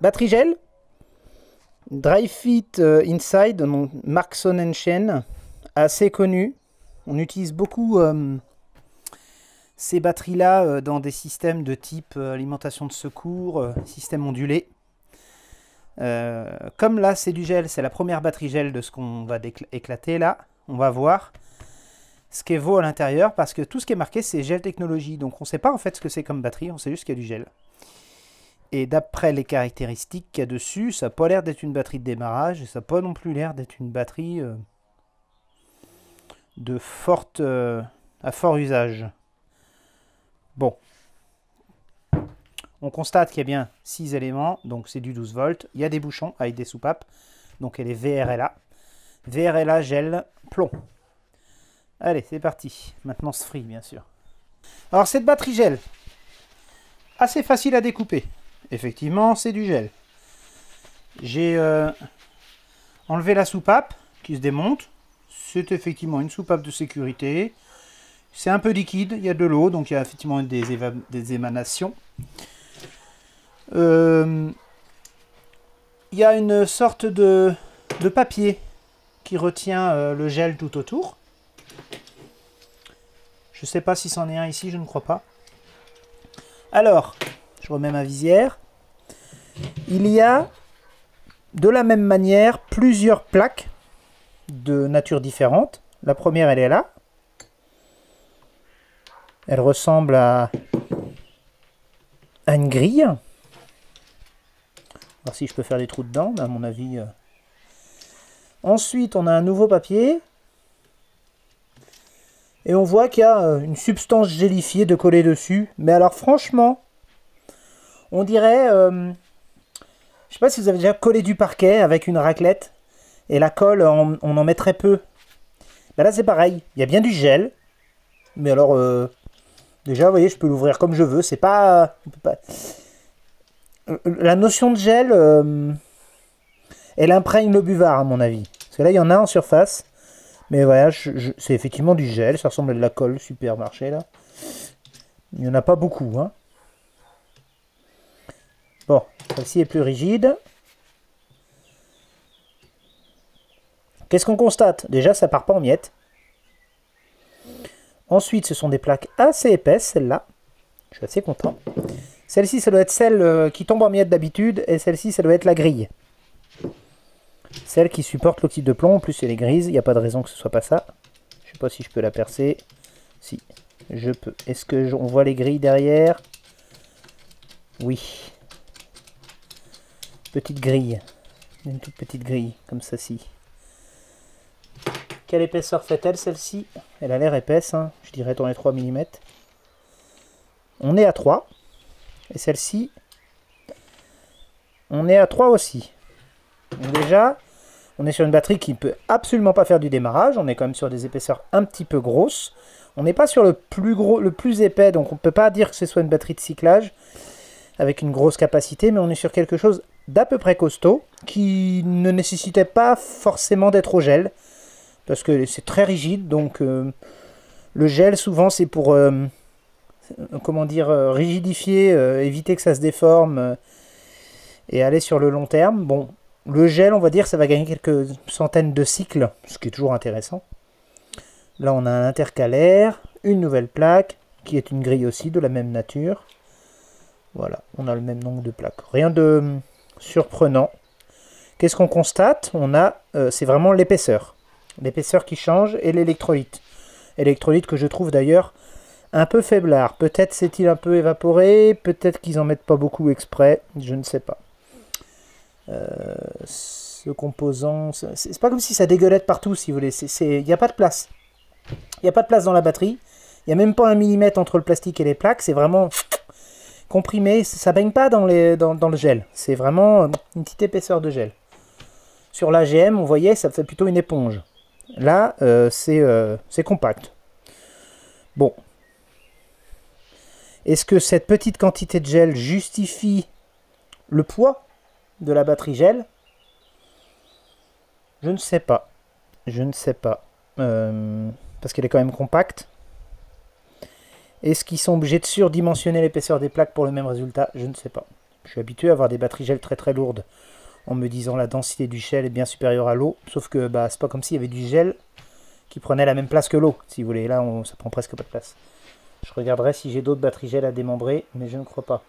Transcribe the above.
Batterie gel. Dry-Fit Inside, Markson & Chen, assez connu. On utilise beaucoup ces batteries-là dans des systèmes de type alimentation de secours, système ondulé. Comme là c'est du gel, c'est la première batterie gel de ce qu'on va éclater là. On va voir ce qu'elle vaut à l'intérieur parce que tout ce qui est marqué c'est gel technologie. Donc on ne sait pas en fait ce que c'est comme batterie, on sait juste qu'il y a du gel. Et d'après les caractéristiques qu'il y a dessus, ça n'a pas l'air d'être une batterie de démarrage et ça n'a pas non plus l'air d'être une batterie à fort usage. Bon. On constate qu'il y a bien 6 éléments, donc c'est du 12 volts. Il y a des bouchons avec des soupapes, donc elle est VRLA. VRLA gel plomb. Allez, c'est parti. Maintenant ce free, bien sûr. Alors cette batterie gel, assez facile à découper. Effectivement, c'est du gel. J'ai enlevé la soupape qui se démonte. C'est effectivement une soupape de sécurité. C'est un peu liquide, il y a de l'eau, donc il y a effectivement des émanations. Il y a une sorte de papier qui retient le gel tout autour. Je ne sais pas si c'en est un ici, je ne crois pas. Alors, je remets ma visière. Il y a de la même manière plusieurs plaques de nature différente. La première, elle est là. Elle ressemble à une grille. Voir si je peux faire des trous dedans, mais à mon avis. Ensuite, on a un nouveau papier. Et on voit qu'il y a une substance gélifiée de coller dessus. Mais alors franchement, on dirait... je sais pas si vous avez déjà collé du parquet avec une raclette. Et la colle, on en met très peu. Ben là c'est pareil. Il y a bien du gel. Mais alors... déjà, vous voyez, je peux l'ouvrir comme je veux. C'est pas... La notion de gel, elle imprègne le buvard, à mon avis. Parce que là, il y en a en surface. Mais voilà, c'est effectivement du gel. Ça ressemble à de la colle supermarché, là. Il n'y en a pas beaucoup, hein. Bon, celle-ci est plus rigide. Qu'est-ce qu'on constate? Déjà, ça part pas en miettes. Ensuite, ce sont des plaques assez épaisses, celle-là. Je suis assez content. Celle-ci, ça doit être celle qui tombe en miettes d'habitude. Et celle-ci, ça doit être la grille. Celle qui supporte l'oxyde de plomb. En plus, elle est grise. Il n'y a pas de raison que ce soit pas ça. Je sais pas si je peux la percer. Si, je peux. Est-ce que on voit les grilles derrière? Oui. Petite grille. Une toute petite grille, comme ceci. Quelle épaisseur fait-elle, celle-ci? Elle a l'air épaisse, hein. Je dirais dans les 3 mm. On est à 3. Et celle-ci, on est à 3 aussi. Donc déjà, on est sur une batterie qui ne peut absolument pas faire du démarrage. On est quand même sur des épaisseurs un petit peu grosses. On n'est pas sur le plus gros, le plus épais, donc on ne peut pas dire que ce soit une batterie de cyclage avec une grosse capacité, mais on est sur quelque chose d'à peu près costaud, qui ne nécessitait pas forcément d'être au gel, parce que c'est très rigide, donc le gel souvent c'est pour comment dire, rigidifier, éviter que ça se déforme et aller sur le long terme. Bon, le gel, on va dire, ça va gagner quelques centaines de cycles, ce qui est toujours intéressant. Là, on a un intercalaire, une nouvelle plaque, qui est une grille aussi de la même nature. Voilà, on a le même nombre de plaques. Rien de surprenant. Qu'est-ce qu'on constate? On a, c'est vraiment l'épaisseur. L'épaisseur qui change et l'électrolyte. Électrolyte que je trouve d'ailleurs un peu faiblard. Peut-être s'est-il un peu évaporé, peut-être qu'ils en mettent pas beaucoup exprès, je ne sais pas. Ce composant, c'est pas comme si ça dégueulait de partout, si vous voulez. Il n'y a pas de place. Il n'y a pas de place dans la batterie. Il n'y a même pas 1 mm entre le plastique et les plaques. C'est vraiment comprimé. Ça baigne pas dans le gel. C'est vraiment une petite épaisseur de gel. Sur l'AGM, on voyait, ça fait plutôt une éponge. Là, c'est compact. Bon. Est-ce que cette petite quantité de gel justifie le poids de la batterie gel? Je ne sais pas. Je ne sais pas. Parce qu'elle est quand même compacte. Est-ce qu'ils sont obligés de surdimensionner l'épaisseur des plaques pour le même résultat? Je ne sais pas. Je suis habitué à avoir des batteries gel très très lourdes, en me disant la densité du gel est bien supérieure à l'eau, sauf que bah, c'est pas comme s'il y avait du gel qui prenait la même place que l'eau, si vous voulez. Là, ça prend presque pas de place. Je regarderai si j'ai d'autres batteries gel à démembrer, mais je ne crois pas.